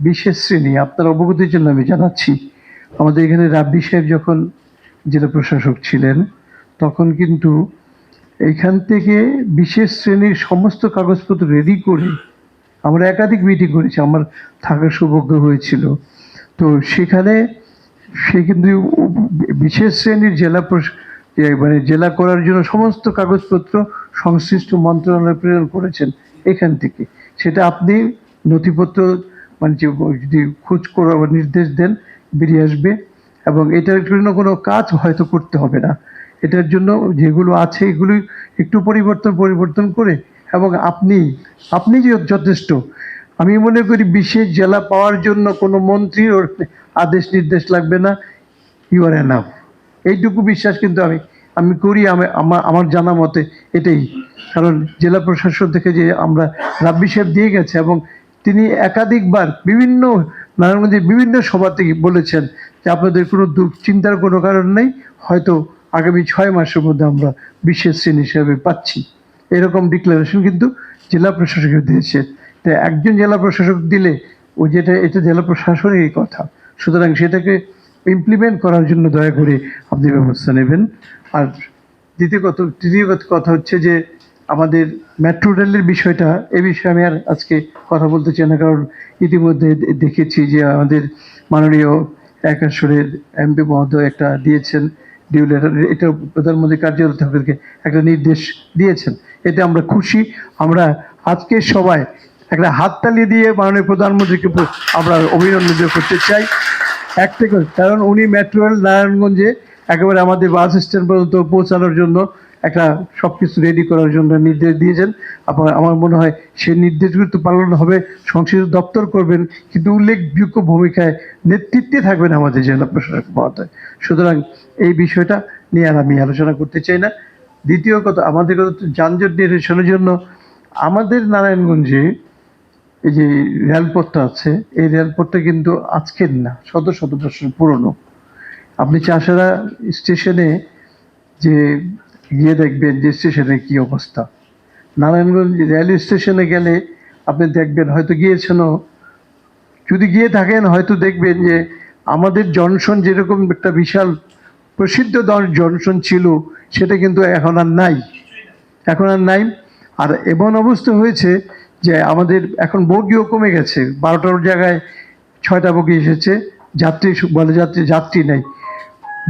বিশেষ শ্রেণী আপনার অবগতির জন্য আমি জানাচ্ছি, আমাদের এখানে রাব্বি সাহেব যখন জেলা প্রশাসক ছিলেন তখন কিন্তু এইখান থেকে বিশেষ শ্রেণীর সমস্ত কাগজপত্র রেডি করে আমরা একাধিক মিটিং করেছি, আমার থাকার সৌভাগ্য হয়েছিল। তো সেখানে সে কিন্তু বিশেষ শ্রেণীর মানে জেলা করার জন্য সমস্ত কাগজপত্র সংশ্লিষ্ট মন্ত্রণালয়ে প্রেরণ করেছেন এখান থেকে। সেটা আপনি নথিপত্র মানে যদি খোঁজ করার নির্দেশ দেন বেরিয়ে আসবে, এবং এটার জন্য কোনো কাজ হয়তো করতে হবে না। এটার জন্য যেগুলো আছে এগুলি একটু পরিবর্তন করে, এবং আপনি যে যথেষ্ট। আমি মনে করি বিশেষ জেলা পাওয়ার জন্য কোনো মন্ত্রী ওর আদেশ নির্দেশ লাগবে না, ইউ আর এনাফ। এইটুকু বিশ্বাস কিন্তু আমি করি, আমার জানা মতে এটাই। কারণ জেলা প্রশাসন থেকে যে আমরা রাব্বি সাহেব দিয়ে গেছে, এবং তিনি একাধিকবার নারায়ণগঞ্জের বিভিন্ন সভা থেকে বলেছেন যে আপনাদের কোনো চিন্তার কোনো কারণ নেই, হয়তো আগামী 6 মাসের মধ্যে আমরা বিশেষ শ্রেণী হিসেবে পাচ্ছি। এরকম ডিক্লারেশন কিন্তু জেলা প্রশাসক দিয়েছে। তাই একজন জেলা প্রশাসক দিলে এটা জেলা প্রশাসনেরই কথা। সুতরাং সেটাকে ইমপ্লিমেন্ট করার জন্য দয়া করে আপনি ব্যবস্থা নেবেন। আর তৃতীয় কথা হচ্ছে যে আমাদের মেট্রো রেলের বিষয়টা, এ বিষয়ে আমি আর আজকে কথা বলতে চাই না, কারণ ইতিমধ্যে দেখেছি যে আমাদের মাননীয় এক আসরের এমপি মহোদয় একটা দিয়েছেন ডিউ লেটার, এটা প্রধানমন্ত্রী কার্যালয় থেকে একটা নির্দেশ দিয়েছেন। এতে আমরা খুশি। আমরা আজকে সবাই একটা হাততালি দিয়ে মাননীয় প্রধানমন্ত্রীকে আমরা অভিনন্দন করতে চাই। কারণ উনি মেট্রো রেল নারায়ণগঞ্জে একেবারে আমাদের বাস স্ট্যান্ড পর্যন্ত পৌঁছানোর জন্য একটা সব কিছু রেডি করার জন্য নির্দেশ দিয়েছেন। আমার মনে হয় সেই নির্দেশগুলো তো পালন হবে, সংশ্লিষ্ট দপ্তর করবেন, কিন্তু উল্লেখযোগ্য ভূমিকায় নেতৃত্বে থাকবেন আমাদের জেলা প্রশাসক মহোদয়। সুতরাং এই বিষয়টা নিয়ে আর আমি আলোচনা করতে চাই না। দ্বিতীয় কথা, আমাদের যানজট নিরসনের জন্য আমাদের নারায়ণগঞ্জে এই যে রেলপথটা আছে, এই রেলপথটা কিন্তু আজকের না, শত শত বছর পুরনো। আপনি চাষারা স্টেশনে যে গিয়ে দেখবেন যে স্টেশনের কি অবস্থা। নারায়ণগঞ্জ রেল স্টেশনে গেলে আপনি দেখবেন, হয়তো গিয়েছেনও, যদি গিয়ে থাকেন হয়তো দেখবেন যে আমাদের জনসন যেরকম একটা বিশাল প্রসিদ্ধ জনসন ছিল, সেটা কিন্তু এখন আর নাই। আর এমন অবস্থা হয়েছে যে আমাদের এখন বগিও কমে গেছে, 12টার জায়গায় 6টা বগি এসেছে, যাত্রী নেই।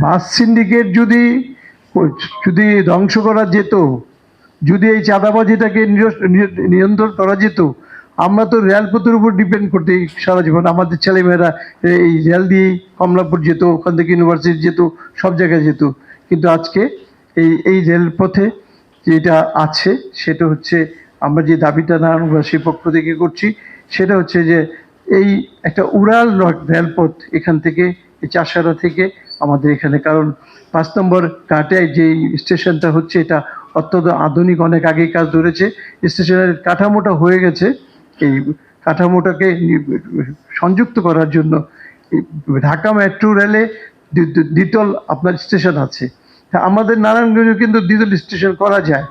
বাস সিন্ডিকেট যদি যদি ধ্বংস করা যেত, যদি এই চাঁদাবাজিটাকে নিয়ন্ত্রণ করা যেত, আমরা তো রেলপথের উপর ডিপেন্ড করতে সারা জীবন। আমাদের ছেলেমেয়েরা এই রেল দিয়েই কমলাপুর যেত, ওখান থেকে ইউনিভার্সিটি যেত, সব জায়গায় যেত। কিন্তু আজকে এই রেলপথে যেটা আছে সেটা হচ্ছে, আমরা যে দাবিটা নারায়ণগঞ্জবাসীর পক্ষ থেকে করছি সেটা হচ্ছে যে এই একটা উড়াল রেলপথ এখান থেকে, এই চাষারা থেকে আমাদের এখানে। কারণ 5 নম্বর ঘাটে যে স্টেশনটা হচ্ছে, এটা অত্যন্ত আধুনিক, অনেক আগেই কাজ ধরেছে। স্টেশনের কাঠামোটা হয়ে গেছে, এই কাঠামোটাকে সংযুক্ত করার জন্য ঢাকা মেট্রো রেলে দ্বিতল আপনার স্টেশন আছে। আমাদের নারায়ণগঞ্জে কিন্তু দ্বিতল স্টেশন করা যায়।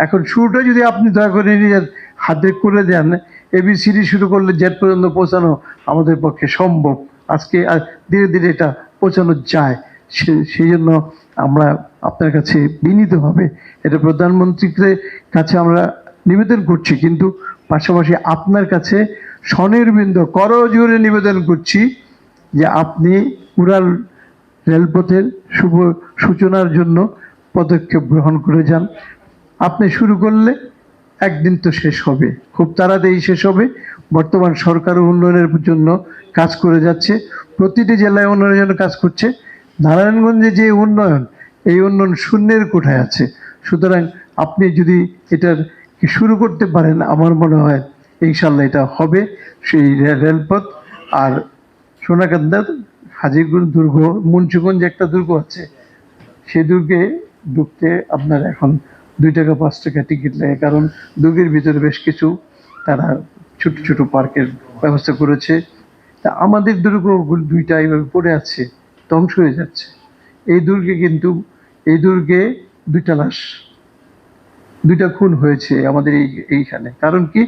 এখন শুরুটা যদি আপনি দয়া করে নিজের হাতে করে দেন, এবিসিডি শুরু করলে জেড পর্যন্ত পৌঁছানো আমাদের পক্ষে সম্ভব। আজকে ধীরে ধীরে এটা পৌঁছানো যায়। সেই জন্য আমরা আপনার কাছে বিনীতভাবে এটা প্রধানমন্ত্রীর কাছে আমরা নিবেদন করছি, কিন্তু পাশাপাশি আপনার কাছে স্বনির্বিন্দ করজোড়ে নিবেদন করছি যে আপনি উড়াল রেলপথের শুভ সূচনার জন্য পদক্ষেপ গ্রহণ করে যান। আপনি শুরু করলে একদিন তো শেষ হবে, খুব তাড়াতাড়ি শেষ হবে। বর্তমান সরকার উন্নয়নের জন্য কাজ করে যাচ্ছে, প্রতিটি জেলায় উন্নয়নের জন্য কাজ করছে। নারায়ণগঞ্জে যে উন্নয়ন, এই উন্নয়ন শূন্যের কোঠায় আছে। সুতরাং আপনি যদি এটার শুরু করতে পারেন, আমার মনে হয় ইনশাল্লাহ এটা হবে। সেই রেলপথ আর সোনাকান্দার হাজিগঞ্জ দুর্গ, মুন্সিগঞ্জ একটা দুর্গ আছে, সেই দুর্গে ঢুকতে আপনার এখন 2 টাকা 5 টাকা টিকিট লাগে। কারণ দুর্গের ভিতরে বেশ কিছু তারা ছোট ছোট পার্কের ব্যবস্থা করেছে। তা আমাদের দুর্গ 2টা এইভাবে পড়ে আছে, ধ্বংস হয়ে যাচ্ছে। এই দুর্গে 2টা লাশ, 2টা খুন হয়েছে আমাদের এইখানে। কারণ কি?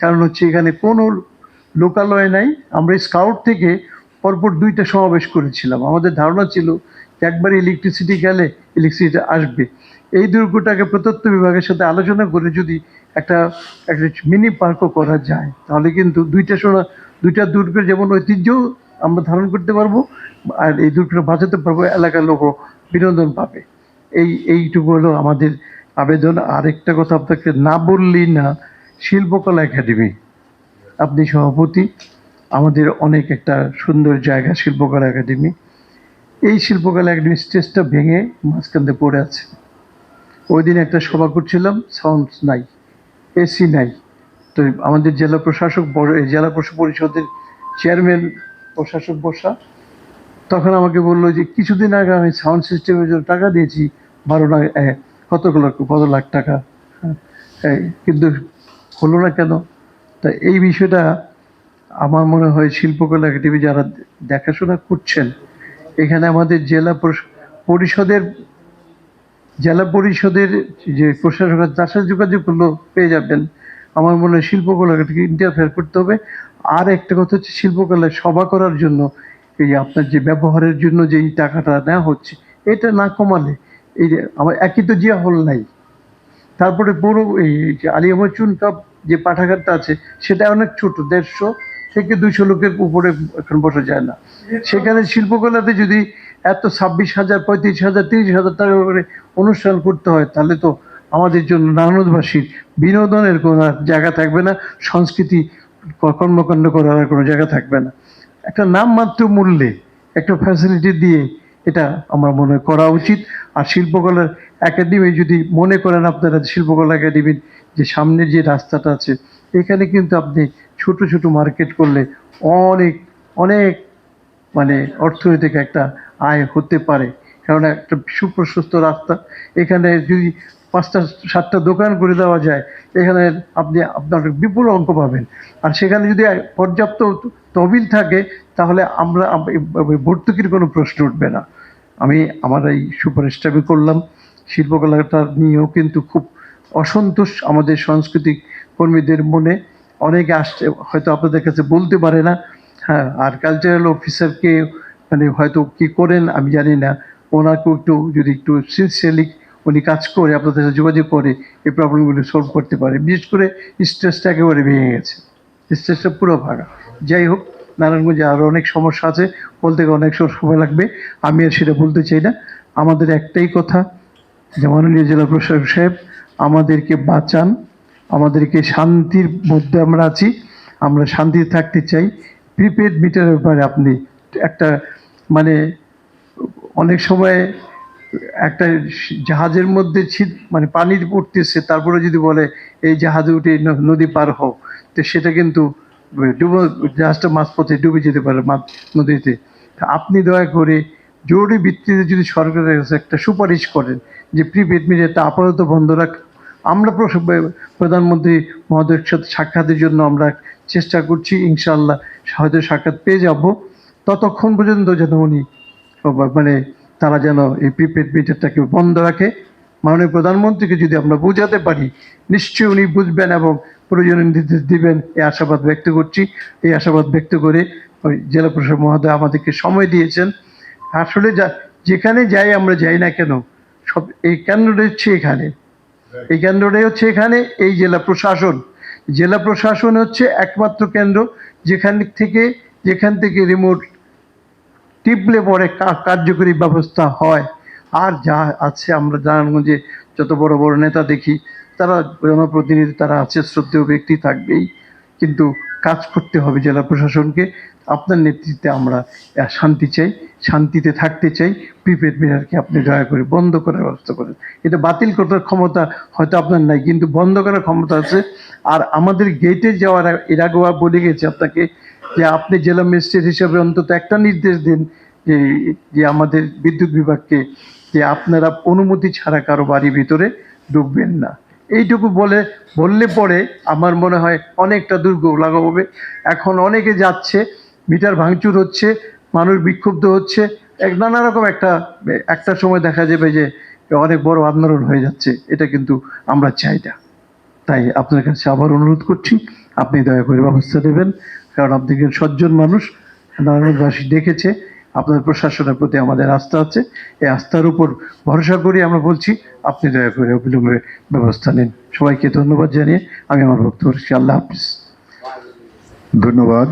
কারণ হচ্ছে এখানে কোনো লোকালয় নাই। আমরা স্কাউট থেকে পরপর 2টা সমাবেশ করেছিলাম। আমাদের ধারণা ছিল যে একবার ইলেকট্রিসিটি গেলে ইলেকট্রিসিটি আসবে। এই দুর্গটাকে প্রত্যন্ত বিভাগের সাথে আলোচনা করে যদি একটা একটা মিনি পার্কও করা যায়, তাহলে কিন্তু 2টা দুর্গের যেমন ঐতিহ্য আমরা ধারণ করতে পারবো, আর এই দুর্গটা বাঁচাতে পারবো, এলাকার লোকও বিনোদন পাবে। এইটুকু হলো আমাদের আবেদন। আরেকটা কথা আপনাকে না বললেই না, শিল্পকলা একাডেমি, আপনি সভাপতি, আমাদের অনেক একটা সুন্দর জায়গা শিল্পকলা একাডেমি। এই শিল্পকলা একাডেমি স্টেজটা ভেঙে মাঝখান দিয়ে পড়ে আছে। ওই দিন একটা সভা করছিলাম, সাউন্ড নাই, এসি নাই। তো আমাদের জেলা প্রশাসক জেলা পরিষদের চেয়ারম্যান প্রশাসক বসা, তখন আমাকে বললো যে কিছুদিন আগে আমি সাউন্ড সিস্টেমের জন্য টাকা দিয়েছি 12 লাখ, কত লাখ টাকা, কিন্তু হলো না কেন? তা এই বিষয়টা আমার মনে হয় শিল্পকলা একাডেমি যারা দেখাশোনা করছেন, এখানে আমাদের পরিষদের জেলা পরিষদের যে প্রশাসক আছে তার সাথে যোগাযোগ করলেও পেয়ে যাবেন। আমার মনে হয় শিল্পকলাকে ইন্টারফেয়ার করতে হবে। আর একটা কথা হচ্ছে, শিল্পকলায় সভা করার জন্য এই আপনার যে ব্যবহারের জন্য যে এই টাকাটা নেওয়া হচ্ছে, এটা না কমালে, এই যে আমার একই তো জিয়া হল নাই, তারপরে পুরো এই যে আলিয়া মরচুন কাপ যে পাঠাগারটা আছে, সেটা অনেক ছোট, 150 থেকে 200 লোকের উপরে এখন বসা যায় না। সেখানে শিল্পকলাতে যদি এত 26,000, 35,000, 30,000 টাকা করে অনুষ্ঠান করতে হয়, তাহলে তো আমাদের জন্য নারায়ণবাসীর বিনোদনের কোনো জায়গা থাকবে না, সংস্কৃতি কর্মকাণ্ড করার কোনো জায়গা থাকবে না। একটা নামমাত্র মূল্যে একটা ফ্যাসিলিটি দিয়ে এটা আমার মনে হয় করা উচিত। আর শিল্পকলার একাডেমি যদি মনে করেন আপনারা, শিল্পকলা একাডেমির যে সামনের যে রাস্তাটা আছে, এখানে কিন্তু আপনি ছোট ছোট মার্কেট করলে অনেক অনেক মানে অর্থনৈতিক একটা আয় হতে পারে। কারণ একটা সুপ্রশস্ত রাস্তা, এখানে যদি 5টা 7টা দোকান করে দেওয়া যায়, এখানে আপনার বিপুল অঙ্ক পাবেন। আর সেখানে যদি পর্যাপ্ত তহবিল থাকে, তাহলে আমরা ভর্তুকির কোনো প্রশ্ন উঠবে না। আমি আমার এই সুপারিশটা আমি করলাম। শিল্পকলাটা নিয়েও কিন্তু খুব অসন্তোষ আমাদের সাংস্কৃতিক কর্মীদের মনে। অনেকে আসছে, হয়তো আপনাদের কাছে বলতে পারে না। হ্যাঁ, আর কালচারাল অফিসারকে মানে হয়তো কি করেন আমি জানি না, ওনাকেও যদি একটু সিনসিয়ারলি উনি কাজ করে আপনাদের সাথে যোগাযোগ করে এই প্রবলেমগুলো সলভ করতে পারে। বিশেষ করে স্ট্রেসটা একেবারে ভেঙে গেছে, স্ট্রেসটা পুরো ভাঙা। যাই হোক, নারায়ণগঞ্জে আরও অনেক সমস্যা আছে, বলতে গেলে অনেক সময় লাগবে, আমি আর সেটা বলতে চাই না। আমাদের একটাই কথা, যে মাননীয় জেলা প্রশাসক সাহেব, আমাদেরকে বাঁচান, আমাদেরকে শান্তির মধ্যে আমরা আছি, আমরা শান্তিতে থাকতে চাই। প্রিপেড মিটারের ব্যাপারে আপনি একটা মানে অনেক সময় একটা জাহাজের মধ্যে মানে পানি পড়তেছে, তারপরে যদি বলে এই জাহাজে উঠে নদী পার হও, তো সেটা কিন্তু জাহাজটা মাঝপথে ডুবে যেতে পারে নদীতে। আপনি দয়া করে জরুরি ভিত্তিতে যদি সরকারের কাছে একটা সুপারিশ করেন যে প্রিপেড মিটারটা আপাতত বন্ধ রাখ। আমরা প্রধানমন্ত্রী মহোদয়ের সাথে সাক্ষাতের জন্য আমরা চেষ্টা করছি, ইনশাআল্লাহ হয়তো সাক্ষাৎ পেয়ে যাব। ততক্ষণ পর্যন্ত যেন উনি মানে তারা যেন এই প্রিপেড মিটারটাকে বন্ধ রাখে। মাননীয় প্রধানমন্ত্রীকে যদি আমরা বোঝাতে পারি, নিশ্চয়ই উনি বুঝবেন এবং প্রয়োজনীয় নির্দেশ দিবেন, এই আশাবাদ ব্যক্ত করছি। এই আশাবাদ ব্যক্ত করে ওই জেলা প্রশাসক মহোদয় আমাদেরকে সময় দিয়েছেন। আসলে যেখানে যাই আমরা যাই না কেন, সব এই কেন্দ্রটা হচ্ছে এখানে, এই কেন্দ্রটাই হচ্ছে এখানে, এই জেলা প্রশাসন। জেলা প্রশাসন হচ্ছে একমাত্র কেন্দ্র যেখান থেকে রিমোট টিপলে পরে কার্যকরী ব্যবস্থা হয়। আর যা আছে, আমরা নারায়ণগঞ্জে যত বড় বড় নেতা দেখি, তারা জনপ্রতিনিধি, তারা আছে, শ্রদ্ধেয় ব্যক্তি থাকবেই, কিন্তু কাজ করতে হবে জেলা প্রশাসনকে। আপনার নেতৃত্বে আমরা শান্তি চাই, শান্তিতে থাকতে চাই। প্রিপেড মিটারকে আপনি দয়া করে বন্ধ করার ব্যবস্থা করেন। এটা বাতিল করার ক্ষমতা হয়তো আপনার নাই, কিন্তু বন্ধ করার ক্ষমতা আছে। আর আমাদের গেটে যাওয়ার এর আগেও বলে গেছে আপনাকে যে আপনি জেলা ম্যাজিস্ট্রেট হিসেবে অন্তত একটা নির্দেশ দিন যে আমাদের বিদ্যুৎ বিভাগকে, যে আপনারা অনুমতি ছাড়া কারো বাড়ির ভিতরে ঢুকবেন না। এইটুকু বললে পরে আমার মনে হয় অনেকটা দুর্ভোগ লাঘব হবে। এখন অনেকে যাচ্ছে, মিটার ভাঙচুর হচ্ছে, মানুষ বিক্ষুব্ধ হচ্ছে, নানা রকম একটা সময় দেখা যাবে যে অনেক বড় আন্দোলন হয়ে যাচ্ছে। এটা কিন্তু আমরা চাই না। তাই আপনার কাছে আবার অনুরোধ করছি, আপনি দয়া করে ব্যবস্থা নেবেন। কারণ আপনি একজন সজ্জন মানুষ, নারায়ণগঞ্জবাসী দেখেছে, আপনাদের প্রশাসনের প্রতি আমাদের আস্থা আছে। এই আস্থার উপর ভরসা করি আমরা বলছি, আপনি দয়া করে অবিলম্বে ব্যবস্থা নিন। সবাইকে ধন্যবাদ জানিয়ে আমি আমার বক্তব্য রাখছি। আল্লাহ হাফিজ। ধন্যবাদ।